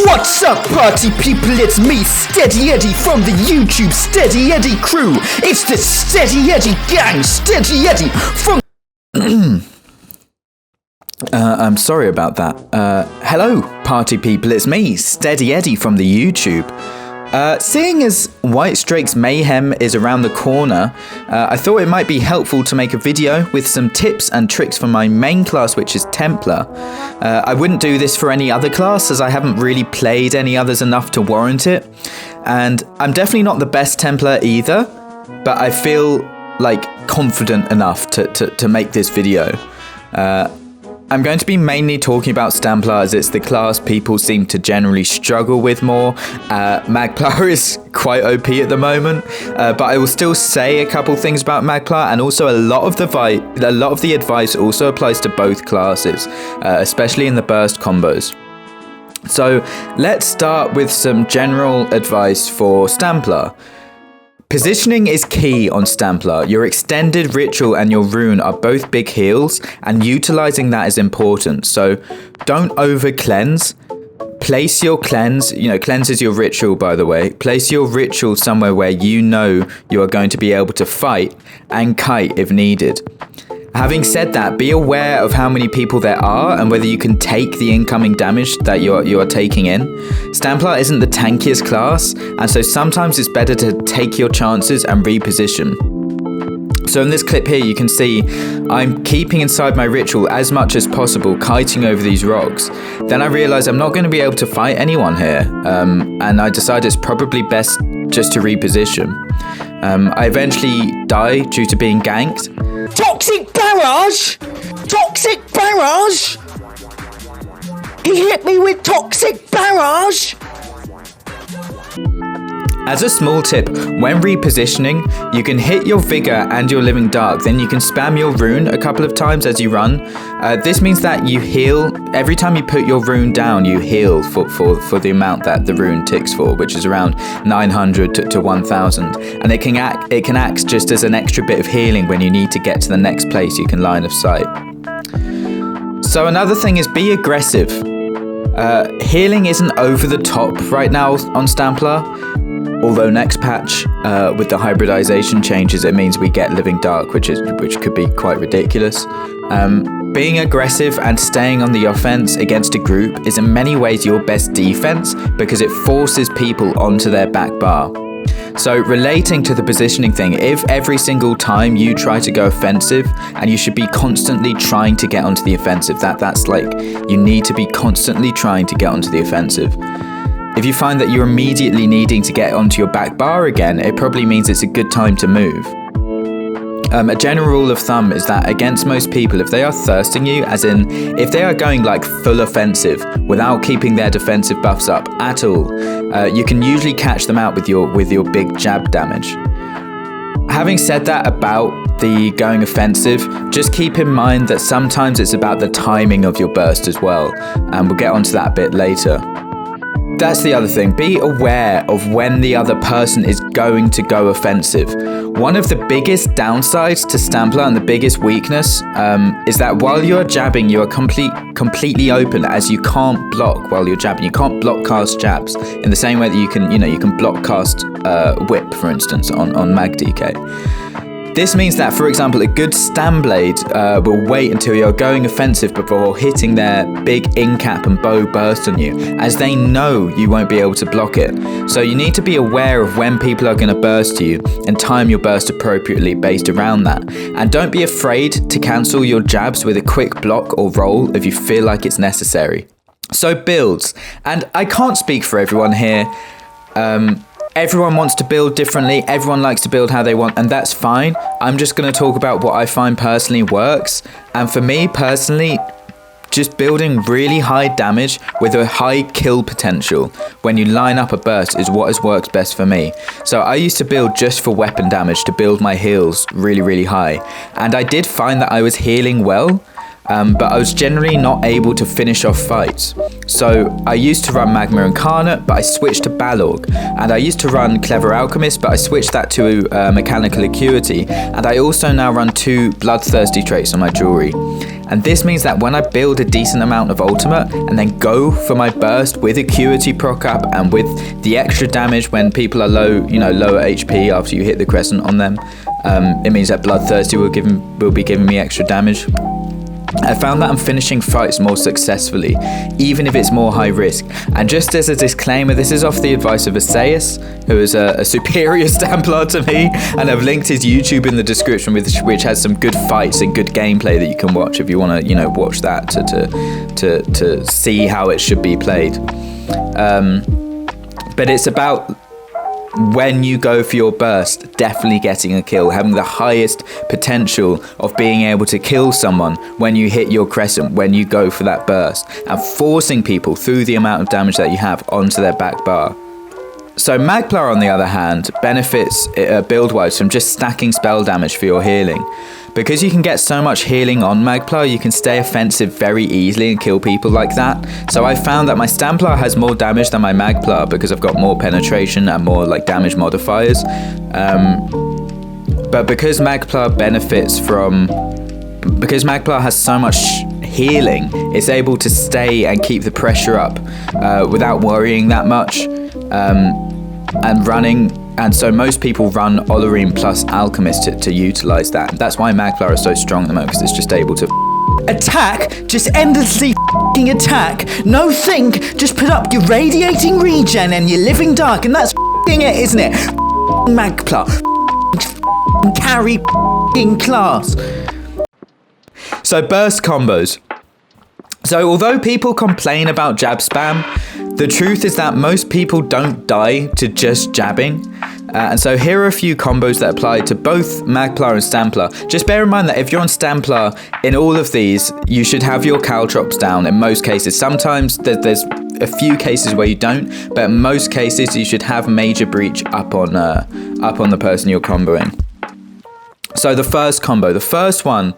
What's up, party people? It's me, Steady Eddie from the YouTube Steady Eddie crew. It's the Steady Eddie gang, Steady Eddie from... I'm sorry about that. Hello, party people. It's me, Steady Eddie from the YouTube. Seeing as White Strake's Mayhem is around the corner, I thought it might be helpful to make a video with some tips and tricks for my main class, which is Templar. I wouldn't do this for any other class, as I haven't really played any others enough to warrant it. And I'm definitely not the best Templar either, but I feel like confident enough to make this video. I'm going to be mainly talking about Templar as it's the class people seem to generally struggle with more. Magplar is quite OP at the moment, but I will still say a couple things about Magplar, and also a lot of the advice also applies to both classes, especially in the burst combos. So let's start with some general advice for Templar. Positioning is key on Templar. Your extended ritual and your rune are both big heals, and utilizing that is important. So don't over cleanse. Place your cleanse, cleanse is your ritual, by the way. Place your ritual somewhere where you know you are going to be able to fight and kite if needed. Having said that, be aware of how many people there are and whether you can take the incoming damage that you are taking in. Templar isn't the tankiest class, and so sometimes it's better to take your chances and reposition. So in this clip here, you can see I'm keeping inside my ritual as much as possible, kiting over these rocks. Then I realize I'm not going to be able to fight anyone here, and I decide it's probably best just to reposition. I eventually die due to being ganked. Toxic barrage! Toxic barrage! He hit me with toxic barrage! As a small tip, when repositioning, you can hit your Vigor and your Living Dark, then you can spam your rune a couple of times as you run. This means that you heal, every time you put your rune down, you heal for the amount that the rune ticks for, which is around 900 to 1000. And it can act just as an extra bit of healing when you need to get to the next place you can line of sight. So another thing is be aggressive. Healing isn't over the top right now on Templar. Although next patch, with the hybridization changes, it means we get Living Dark, which could be quite ridiculous. Being aggressive and staying on the offense against a group is in many ways your best defense because it forces people onto their back bar. So relating to the positioning thing, if every single time you try to go offensive, and you should be constantly trying to get onto the offensive, that's like, you need to be constantly trying to get onto the offensive. If you find that you're immediately needing to get onto your back bar again, it probably means it's a good time to move. A general rule of thumb is that against most people, if they are thirsting you, as in if they are going like full offensive without keeping their defensive buffs up at all, you can usually catch them out with your big jab damage. Having said that about the going offensive, just keep in mind that sometimes it's about the timing of your burst as well, and we'll get onto that a bit later. That's the other thing, be aware of when the other person is going to go offensive. One of the biggest downsides to Templar and the biggest weakness is that while you're jabbing, you are completely open, as you can't block while you're jabbing. You can't block cast jabs in the same way that you can block cast whip, for instance, on Mag DK. This means that, for example, a good Stam Blade will wait until you're going offensive before hitting their big in-cap and bow burst on you, as they know you won't be able to block it. So you need to be aware of when people are going to burst you and time your burst appropriately based around that. And don't be afraid to cancel your jabs with a quick block or roll if you feel like it's necessary. So builds, and I can't speak for everyone here. Everyone wants to build differently, everyone likes to build how they want, and that's fine. I'm just going to talk about what I find personally works, and for me personally, just building really high damage with a high kill potential when you line up a burst is what has worked best for me. So I used to build just for weapon damage to build my heals really, really high, and I did find that I was healing well. but I was generally not able to finish off fights. So I used to run Magma Incarnate, but I switched to Balorg. And I used to run Clever Alchemist, but I switched that to Mechanical Acuity. And I also now run 2 Bloodthirsty traits on my jewelry. And this means that when I build a decent amount of ultimate and then go for my burst with Acuity proc up and with the extra damage when people are low, lower HP after you hit the crescent on them, it means that Bloodthirsty will be giving me extra damage. I found that I'm finishing fights more successfully, even if it's more high risk. And just as a disclaimer, this is off the advice of Asaeus, who is a superior Templar to me, and I've linked his YouTube in the description, which has some good fights and good gameplay that you can watch if you want to, watch that to see how it should be played. But it's about when you go for your burst, definitely getting a kill, having the highest potential of being able to kill someone when you hit your crescent, when you go for that burst, and forcing people through the amount of damage that you have onto their back bar. So Magplar, on the other hand, benefits build-wise from just stacking spell damage for your healing. Because you can get so much healing on Magplar, you can stay offensive very easily and kill people like that. So I found that my Stamplar has more damage than my Magplar because I've got more penetration and more damage modifiers. But because Magplar has so much healing, it's able to stay and keep the pressure up without worrying that much and running. And so most people run Olorine plus Alchemist to utilize that. That's why Magplar is so strong at the moment, because it's just able to attack, just endlessly attack. No think, just put up your radiating regen and your living dark, and that's it, isn't it? Magplar, carry class. So burst combos. So although people complain about jab spam, the truth is that most people don't die to just jabbing. And so here are a few combos that apply to both Magplar and Stamplar. Just bear in mind that if you're on Stamplar, in all of these, you should have your caltrops down in most cases. Sometimes there's a few cases where you don't, but in most cases you should have Major Breach up on the person you're comboing. So the first one,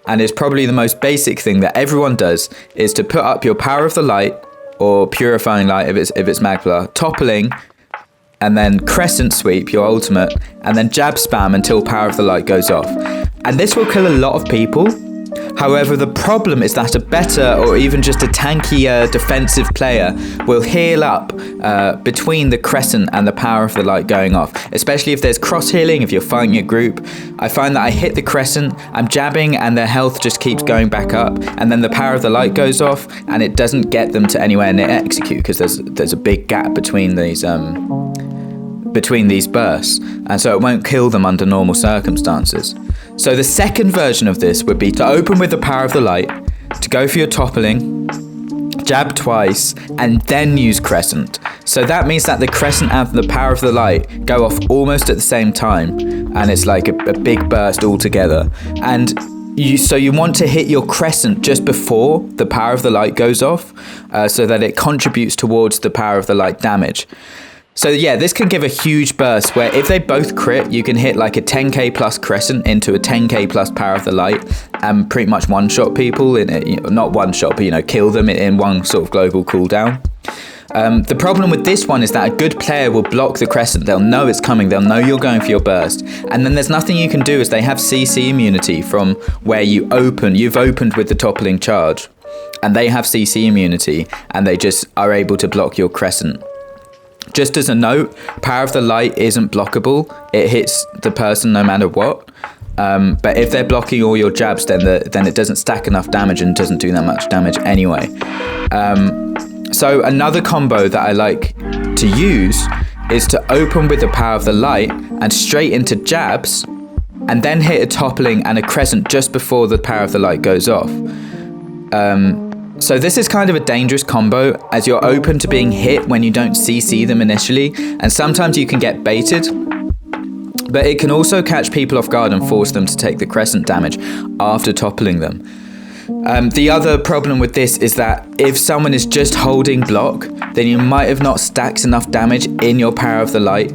and it's probably the most basic thing that everyone does, is to put up your Power of the Light, or Purifying Light if it's Magplar, Toppling, and then Crescent Sweep, your ultimate, and then jab spam until Power of the Light goes off. And this will kill a lot of people. However, the problem is that a better or even just a tankier defensive player will heal up between the Crescent and the Power of the Light going off, especially if there's cross healing, if you're fighting a group. I find that I hit the Crescent, I'm jabbing, and their health just keeps going back up, and then the Power of the Light goes off, and it doesn't get them to anywhere near execute, because there's a big gap between these bursts, and so it won't kill them under normal circumstances. So the second version of this would be to open with the Power of the Light, to go for your Toppling, jab twice, and then use Crescent. So that means that the Crescent and the Power of the Light go off almost at the same time, and it's like a big burst altogether. And you want to hit your Crescent just before the Power of the Light goes off, so that it contributes towards the Power of the Light damage. So yeah, this can give a huge burst where if they both crit, you can hit like a 10k plus Crescent into a 10k plus Power of the Light and pretty much one-shot people, not one-shot, but kill them in one sort of global cooldown. The problem with this one is that a good player will block the Crescent. They'll know it's coming, they'll know you're going for your burst, and then there's nothing you can do as they have CC immunity from where you've opened with the Toppling charge, and they have CC immunity, and they just are able to block your Crescent. Just as a note, Power of the Light isn't blockable. It hits the person no matter what. But if they're blocking all your jabs, then it doesn't stack enough damage and doesn't do that much damage anyway. So another combo that I like to use is to open with the Power of the Light and straight into jabs, and then hit a Toppling and a Crescent just before the Power of the Light goes off. So this is kind of a dangerous combo, as you're open to being hit when you don't CC them initially, and sometimes you can get baited, but it can also catch people off guard and force them to take the Crescent damage after toppling them. The other problem with this is that if someone is just holding block, then you might have not stacked enough damage in your Power of the Light,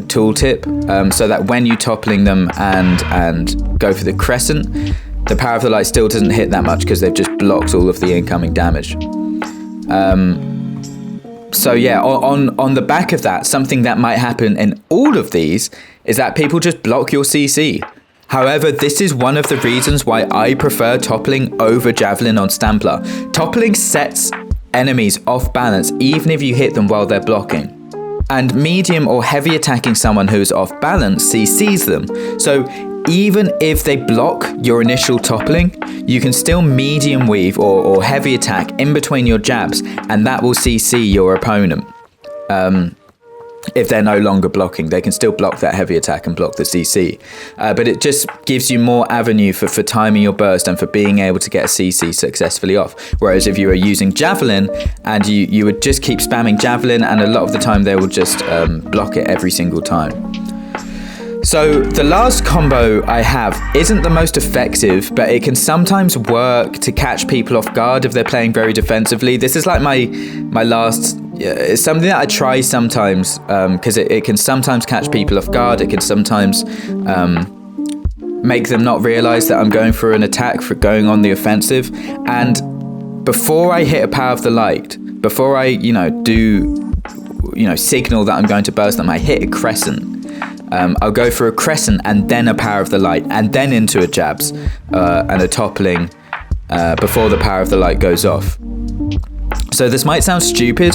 tooltip, so that when you toppling them and go for the Crescent, the power of the light still doesn't hit that much because they've just blocked all of the incoming damage. So yeah, on the back of that, something that might happen in all of these is that people just block your CC. However, this is one of the reasons why I prefer Toppling over Javelin on Templar. Toppling sets enemies off balance even if you hit them while they're blocking. And medium or heavy attacking someone who's off balance CCs them. So even if they block your initial toppling, you can still medium weave or heavy attack in between your jabs, and that will CC your opponent. If they're no longer blocking, they can still block that heavy attack and block the CC. But it just gives you more avenue for timing your burst and for being able to get a CC successfully off. Whereas if you are using Javelin and you would just keep spamming Javelin, and a lot of the time they will just block it every single time. So the last combo I have isn't the most effective, but it can sometimes work to catch people off guard if they're playing very defensively. This is like my last... It's something that I try sometimes because it can sometimes catch people off guard. It can sometimes make them not realize that I'm going for an attack, for going on the offensive. And before I hit a power of the light, before I, signal that I'm going to burst them, I hit a crescent. I'll go for a crescent and then a power of the light and then into a jabs and a toppling before the power of the light goes off. So this might sound stupid,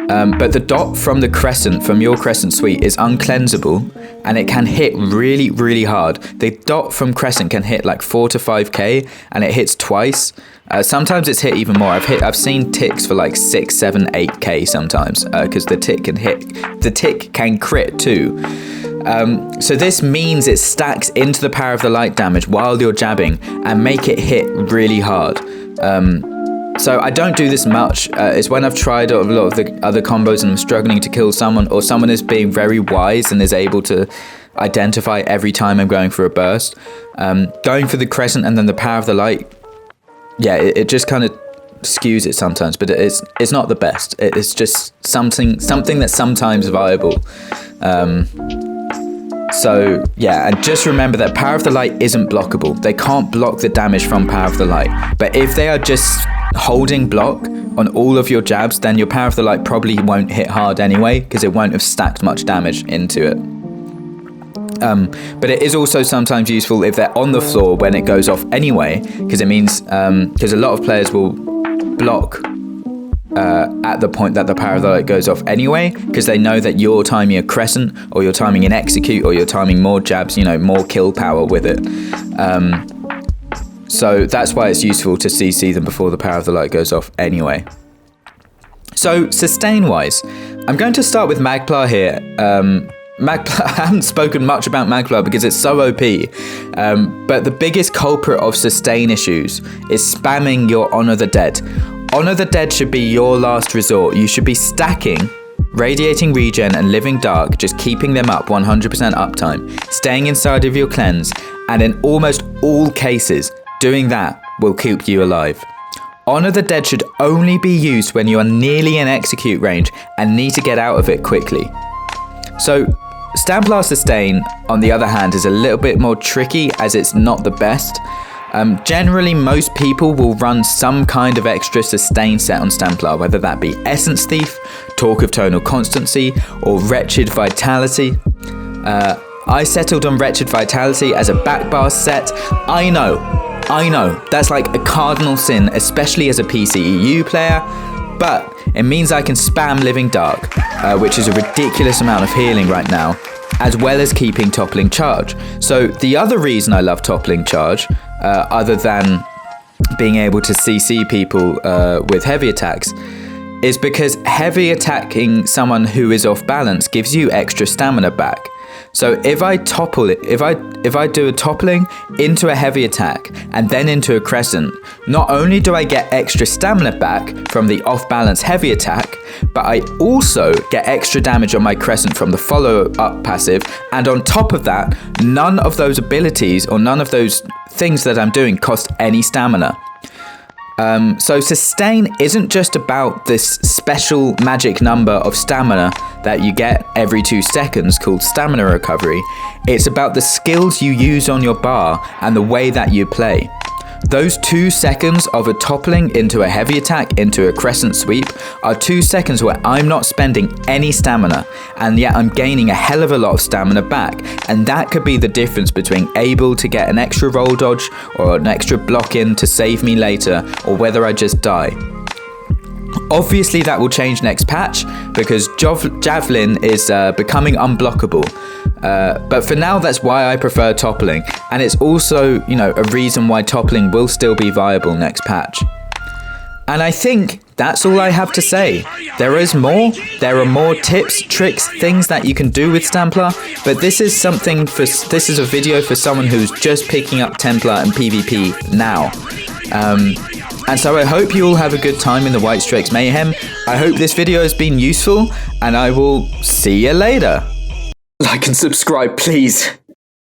but the dot from the crescent, from your crescent suite, is uncleansable and it can hit really, really hard. The dot from crescent can hit like 4 to 5k and it hits twice. Sometimes it's hit even more. I've seen ticks for like 6, 7, 8k sometimes because the tick can crit too. So this means it stacks into the power of the light damage while you're jabbing and make it hit really hard. So I don't do this much. It's when I've tried a lot of the other combos and I'm struggling to kill someone, or someone is being very wise and is able to identify every time I'm going for a burst. Going for the crescent and then the power of the light, yeah, it just kind of skews it sometimes, but it's not the best. It's just something that's sometimes viable. So yeah, and just remember that power of the light isn't blockable. They can't block the damage from power of the light. But if they are just holding block on all of your jabs, then your power of the light probably won't hit hard anyway, because it won't have stacked much damage into it. But it is also sometimes useful if they're on the floor when it goes off anyway, because it means, because a lot of players will block at the point that the power of the light goes off anyway, because they know that you're timing a crescent, or you're timing an execute, or you're timing more jabs, more kill power with it. So that's why it's useful to CC them before the power of the light goes off anyway. So sustain wise, I'm going to start with Magplar here. Magplar, I haven't spoken much about Magplar because it's so OP, but the biggest culprit of sustain issues is spamming your Honor the Dead. Honor the Dead should be your last resort. You should be stacking Radiating Regen and Living Dark, just keeping them up 100% uptime, staying inside of your cleanse, and in almost all cases, doing that will keep you alive. Honor the Dead should only be used when you are nearly in execute range and need to get out of it quickly. So, Templar Sustain, on the other hand, is a little bit more tricky as it's not the best. Generally, most people will run some kind of extra sustain set on Templar, whether that be Essence Thief, Talk of Tonal Constancy, or Wretched Vitality. I settled on Wretched Vitality as a back bar set. I know, that's like a cardinal sin, especially as a PCEU player, but it means I can spam Living Dark, which is a ridiculous amount of healing right now, as well as keeping Toppling Charge. So the other reason I love Toppling Charge, other than being able to CC people with heavy attacks, is because heavy attacking someone who is off balance gives you extra stamina back. So if I topple it, if I do a toppling into a heavy attack and then into a crescent, not only do I get extra stamina back from the off-balance heavy attack, but I also get extra damage on my crescent from the follow-up passive, and on top of that, none of those abilities or none of those things that I'm doing cost any stamina. So sustain isn't just about this special magic number of stamina that you get every 2 seconds called stamina recovery. It's about the skills you use on your bar and the way that you play. Those 2 seconds of a toppling into a heavy attack into a crescent sweep are 2 seconds where I'm not spending any stamina, and yet I'm gaining a hell of a lot of stamina back, and that could be the difference between able to get an extra roll dodge or an extra block in to save me later, or whether I just die. Obviously that will change next patch because Javelin is becoming unblockable. But for now, that's why I prefer toppling. And it's also, a reason why toppling will still be viable next patch. And I think that's all I have to say. There is more. There are more tips, tricks, things that you can do with Templar. But this is a video for someone who's just picking up Templar and PvP now. And so I hope you all have a good time in the White Strix Mayhem. I hope this video has been useful, and I will see you later. Like and subscribe, please.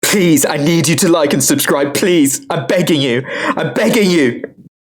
Please, I need you to like and subscribe, please. I'm begging you. I'm begging you.